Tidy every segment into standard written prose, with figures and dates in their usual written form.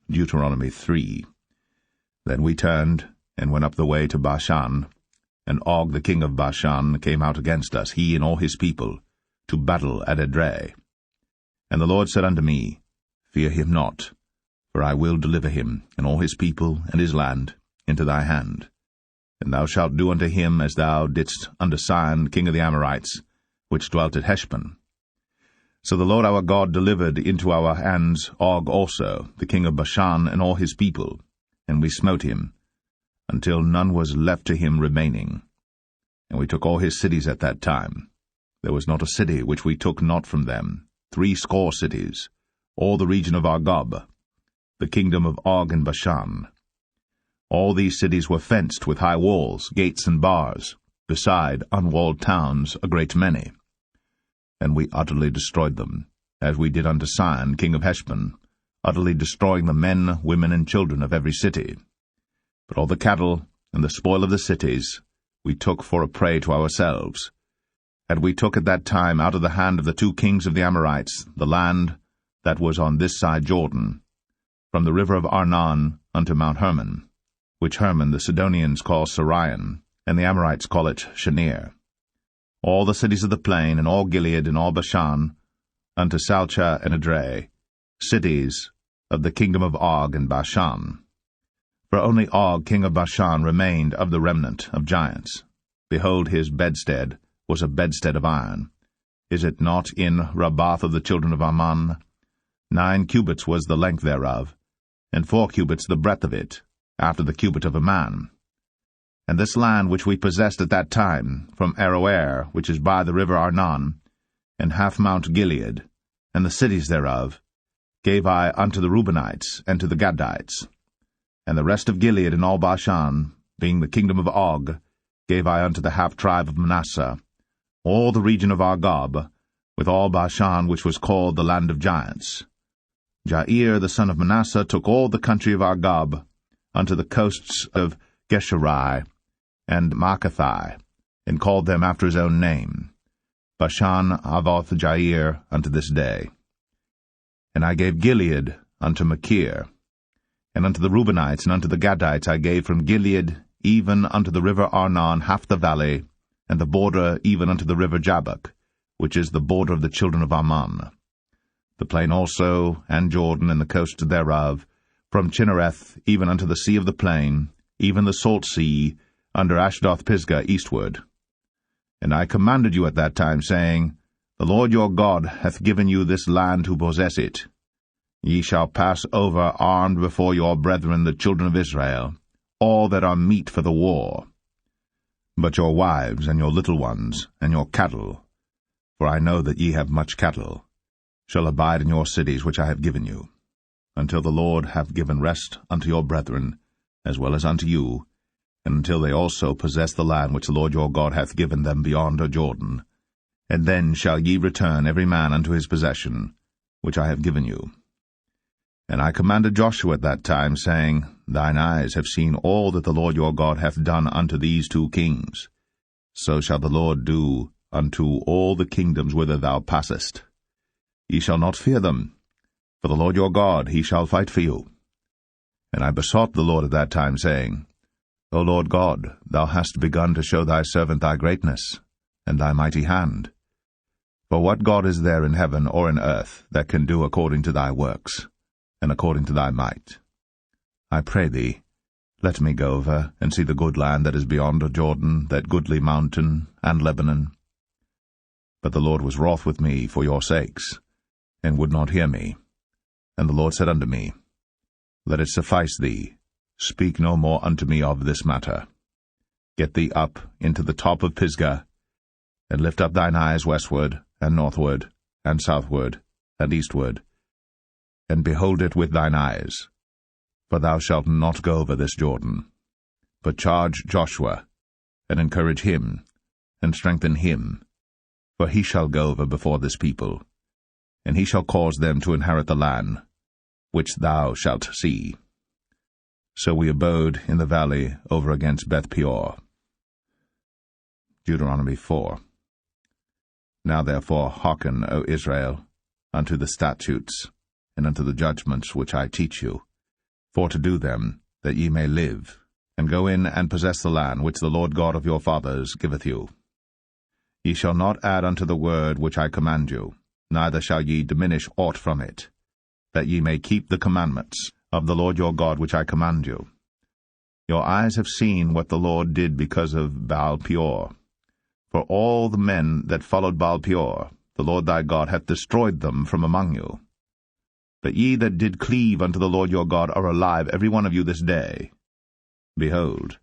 Deuteronomy 3. Then we turned, and went up the way to Bashan, and Og the king of Bashan came out against us, he and all his people, to battle at Edrei. And the Lord said unto me, Fear him not, for I will deliver him, and all his people, and his land, into thy hand. And thou shalt do unto him as thou didst unto Sihon king of the Amorites, which dwelt at Heshbon. So the Lord our God delivered into our hands Og also, the king of Bashan, and all his people, and we smote him, until none was left to him remaining. And we took all his cities at that time. There was not a city which we took not from them, 60 cities, all the region of Argob, the kingdom of Og and Bashan. All these cities were fenced with high walls, gates, and bars, beside unwalled towns a great many. And we utterly destroyed them, as we did unto Sihon king of Heshbon, utterly destroying the men, women, and children of every city. But all the cattle and the spoil of the cities we took for a prey to ourselves. And we took at that time out of the hand of the 2 kings of the Amorites the land that was on this side Jordan, from the river of Arnon unto Mount Hermon, which Hermon the Sidonians call Sirion, and the Amorites call it Shenir. All the cities of the plain, and all Gilead, and all Bashan, unto Salcha and Edrei, cities of the kingdom of Og and Bashan. For only Og king of Bashan remained of the remnant of giants. Behold, his bedstead was a bedstead of iron. Is it not in Rabbath of the children of Ammon? 9 cubits was the length thereof, and 4 cubits the breadth of it, after the cubit of a man. And this land which we possessed at that time, from Aroer, which is by the river Arnon, and half Mount Gilead, and the cities thereof, gave I unto the Reubenites and to the Gadites. And the rest of Gilead and all Bashan, being the kingdom of Og, gave I unto the half-tribe of Manasseh, all the region of Argob, with all Bashan which was called the land of giants. Jair the son of Manasseh took all the country of Argob, unto the coasts of Geshuri, and Maacathai, and called them after his own name, Bashan Avoth Jair, unto this day. And I gave Gilead unto Machir, and unto the Reubenites and unto the Gadites I gave from Gilead even unto the river Arnon half the valley, and the border even unto the river Jabbok, which is the border of the children of Ammon. The plain also, and Jordan, and the coast thereof, from Chinnereth even unto the sea of the plain, even the salt sea, under Ashdoth-Pisgah eastward. And I commanded you at that time, saying, The Lord your God hath given you this land to possess it. Ye shall pass over armed before your brethren the children of Israel, all that are meet for the war. But your wives, and your little ones, and your cattle, for I know that ye have much cattle, shall abide in your cities which I have given you, until the Lord have given rest unto your brethren, as well as unto you, and until they also possess the land which the Lord your God hath given them beyond Jordan. And then shall ye return every man unto his possession, which I have given you. And I commanded Joshua at that time, saying, Thine eyes have seen all that the Lord your God hath done unto these 2 kings. So shall the Lord do unto all the kingdoms whither thou passest. Ye shall not fear them, for the Lord your God, he shall fight for you. And I besought the Lord at that time, saying, O Lord God, thou hast begun to show thy servant thy greatness, and thy mighty hand. For what God is there in heaven or in earth that can do according to thy works, and according to thy might? I pray thee, let me go over and see the good land that is beyond Jordan, that goodly mountain, and Lebanon. But the Lord was wroth with me for your sakes, and would not hear me. And the Lord said unto me, Let it suffice thee, speak no more unto me of this matter. Get thee up into the top of Pisgah, and lift up thine eyes westward, and northward, and southward, and eastward, and behold it with thine eyes. For thou shalt not go over this Jordan, but charge Joshua, and encourage him, and strengthen him, for he shall go over before this people, and he shall cause them to inherit the land, which thou shalt see. So we abode in the valley over against Beth-peor. Deuteronomy 4. Now therefore hearken, O Israel, unto the statutes, and unto the judgments which I teach you, for to do them, that ye may live, and go in and possess the land which the Lord God of your fathers giveth you. Ye shall not add unto the word which I command you, neither shall ye diminish aught from it, that ye may keep the commandments of the Lord your God which I command you. Your eyes have seen what the Lord did because of Baal-peor. For all the men that followed Baal-peor, the Lord thy God hath destroyed them from among you. But ye that did cleave unto the Lord your God are alive, every one of you this day. Behold,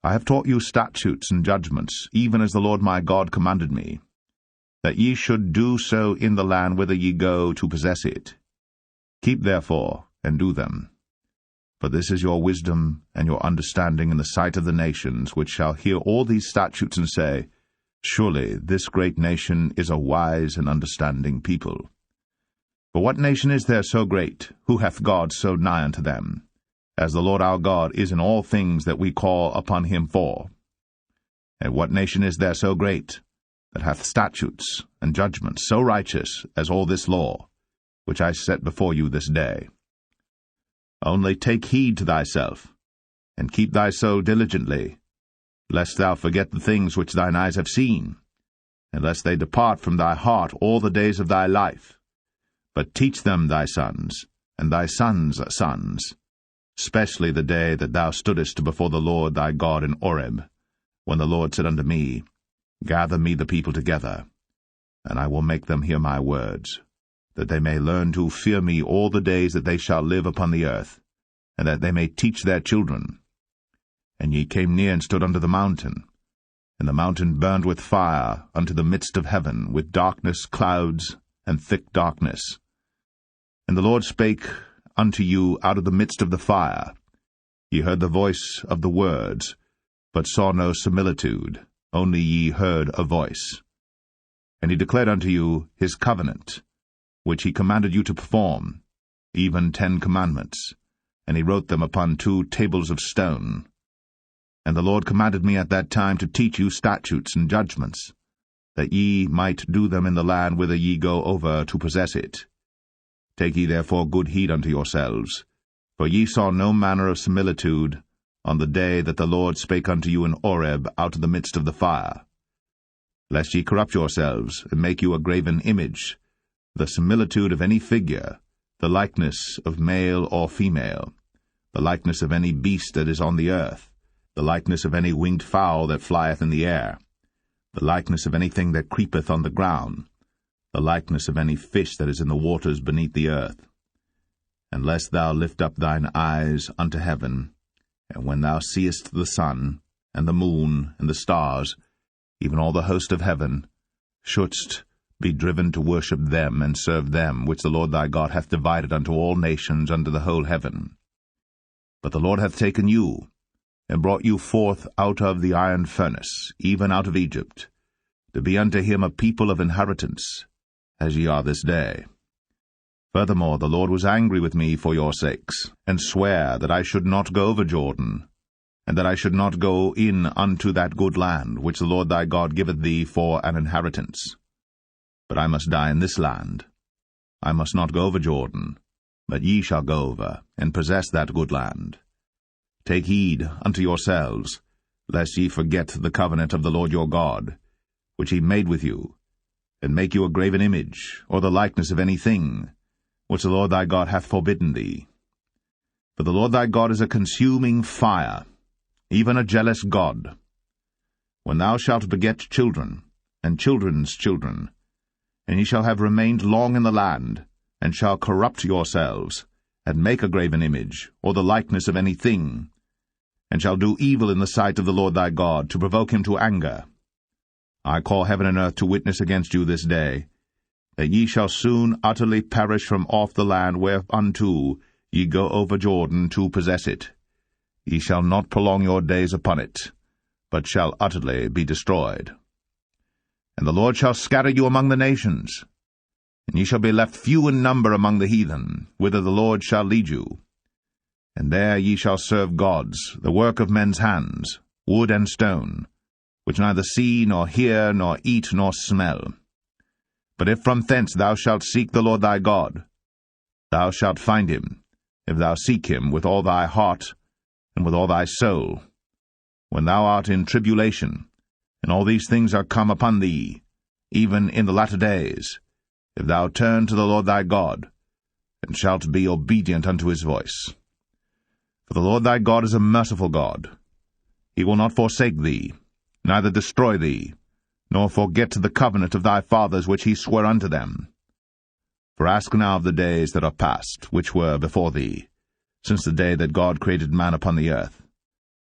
I have taught you statutes and judgments, even as the Lord my God commanded me, that ye should do so in the land whither ye go to possess it. Keep therefore, and do them. For this is your wisdom and your understanding in the sight of the nations, which shall hear all these statutes and say, Surely this great nation is a wise and understanding people. For what nation is there so great, who hath God so nigh unto them, as the Lord our God is in all things that we call upon him for? And what nation is there so great, that hath statutes and judgments so righteous as all this law, which I set before you this day? Only take heed to thyself, and keep thy soul diligently, lest thou forget the things which thine eyes have seen, and lest they depart from thy heart all the days of thy life. But teach them thy sons, and thy sons' sons, especially the day that thou stoodest before the Lord thy God in Horeb, when the Lord said unto me, Gather me the people together, and I will make them hear my words, that they may learn to fear me all the days that they shall live upon the earth, and that they may teach their children. And ye came near and stood under the mountain, and the mountain burned with fire unto the midst of heaven, with darkness, clouds, and thick darkness. And the Lord spake unto you out of the midst of the fire. Ye heard the voice of the words, but saw no similitude, only ye heard a voice. And he declared unto you his covenant, which he commanded you to perform, even 10 commandments, and he wrote them upon 2 tables of stone. And the Lord commanded me at that time to teach you statutes and judgments, that ye might do them in the land whither ye go over to possess it. Take ye therefore good heed unto yourselves, for ye saw no manner of similitude on the day that the Lord spake unto you in Horeb out of the midst of the fire, lest ye corrupt yourselves, and make you a graven image, the similitude of any figure, the likeness of male or female, the likeness of any beast that is on the earth, the likeness of any winged fowl that flieth in the air, the likeness of anything that creepeth on the ground, the likeness of any fish that is in the waters beneath the earth. And lest thou lift up thine eyes unto heaven, and when thou seest the sun, and the moon, and the stars, even all the host of heaven, shouldst be driven to worship them and serve them, which the Lord thy God hath divided unto all nations under the whole heaven. But the Lord hath taken you, and brought you forth out of the iron furnace, even out of Egypt, to be unto him a people of inheritance, as ye are this day. Furthermore, the Lord was angry with me for your sakes, and sware that I should not go over Jordan, and that I should not go in unto that good land, which the Lord thy God giveth thee for an inheritance. But I must die in this land. I must not go over Jordan, but ye shall go over, and possess that good land. Take heed unto yourselves, lest ye forget the covenant of the Lord your God, which he made with you, and make you a graven image, or the likeness of any thing, which the Lord thy God hath forbidden thee. For the Lord thy God is a consuming fire, even a jealous God. When thou shalt beget children, and children's children, and ye shall have remained long in the land, and shall corrupt yourselves, and make a graven image, or the likeness of any thing, and shall do evil in the sight of the Lord thy God, to provoke him to anger, I call heaven and earth to witness against you this day, that ye shall soon utterly perish from off the land whereunto ye go over Jordan to possess it. Ye shall not prolong your days upon it, but shall utterly be destroyed. And the Lord shall scatter you among the nations, and ye shall be left few in number among the heathen, whither the Lord shall lead you. And there ye shall serve gods, the work of men's hands, wood and stone, which neither see, nor hear, nor eat, nor smell. But if from thence thou shalt seek the Lord thy God, thou shalt find him, if thou seek him with all thy heart and with all thy soul, when thou art in tribulation, and all these things are come upon thee, even in the latter days, if thou turn to the Lord thy God, and shalt be obedient unto his voice. For the Lord thy God is a merciful God. He will not forsake thee, neither destroy thee, nor forget the covenant of thy fathers which he sware unto them. For ask now of the days that are past, which were before thee, since the day that God created man upon the earth,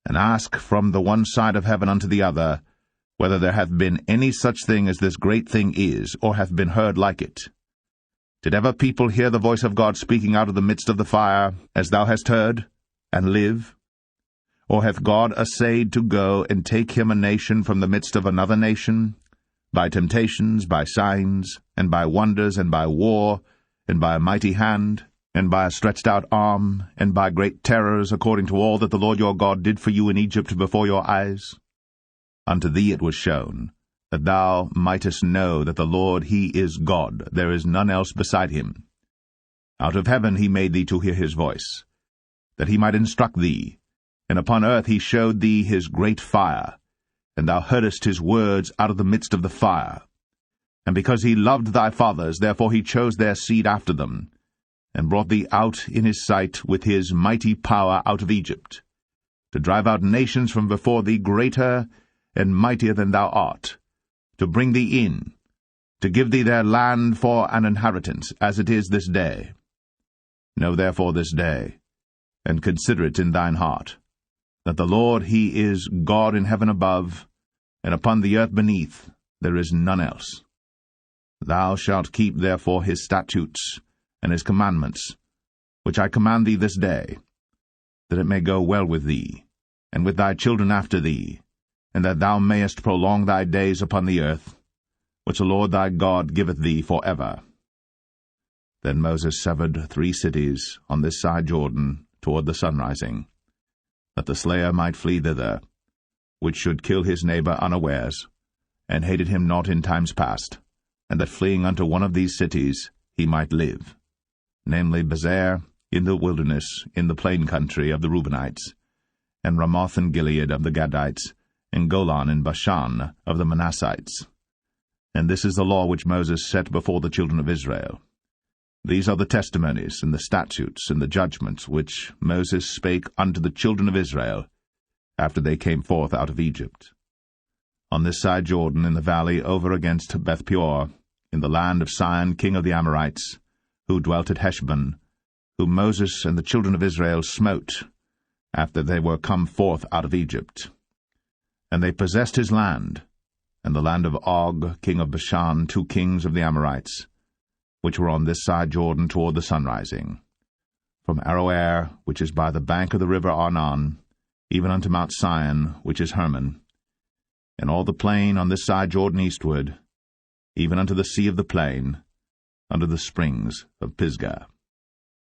and ask from the one side of heaven unto the other, whether there hath been any such thing as this great thing is, or hath been heard like it. Did ever people hear the voice of God speaking out of the midst of the fire, as thou hast heard, and live? Or hath God assayed to go and take him a nation from the midst of another nation, by temptations, by signs, and by wonders, and by war, and by a mighty hand, and by a stretched out arm, and by great terrors, according to all that the Lord your God did for you in Egypt before your eyes? Unto thee it was shown, that thou mightest know that the Lord he is God, there is none else beside him. Out of heaven he made thee to hear his voice, that he might instruct thee, and upon earth he showed thee his great fire, and thou heardest his words out of the midst of the fire. And because he loved thy fathers, therefore he chose their seed after them, and brought thee out in his sight with his mighty power out of Egypt, to drive out nations from before thee greater and mightier than thou art, to bring thee in, to give thee their land for an inheritance, as it is this day. Know therefore this day, and consider it in thine heart, that the Lord he is God in heaven above, and upon the earth beneath there is none else. Thou shalt keep therefore his statutes and his commandments, which I command thee this day, that it may go well with thee, and with thy children after thee, and that thou mayest prolong thy days upon the earth, which the Lord thy God giveth thee for ever. Then Moses severed 3 cities on this side Jordan toward the sunrising, that the slayer might flee thither, which should kill his neighbor unawares, and hated him not in times past, and that fleeing unto one of these cities he might live, namely Bezer in the wilderness, in the plain country of the Reubenites, and Ramoth in Gilead of the Gadites, and Golan in Bashan of the Manassites. And this is the law which Moses set before the children of Israel. These are the testimonies, and the statutes, and the judgments, which Moses spake unto the children of Israel, after they came forth out of Egypt. On this side Jordan, in the valley over against Beth-peor, in the land of Sihon king of the Amorites, who dwelt at Heshbon, whom Moses and the children of Israel smote, after they were come forth out of Egypt. And they possessed his land, and the land of Og king of Bashan, 2 kings of the Amorites, which were on this side Jordan toward the sunrising, from Aroer, which is by the bank of the river Arnon, even unto Mount Sion, which is Hermon, and all the plain on this side Jordan eastward, even unto the sea of the plain, under the springs of Pisgah.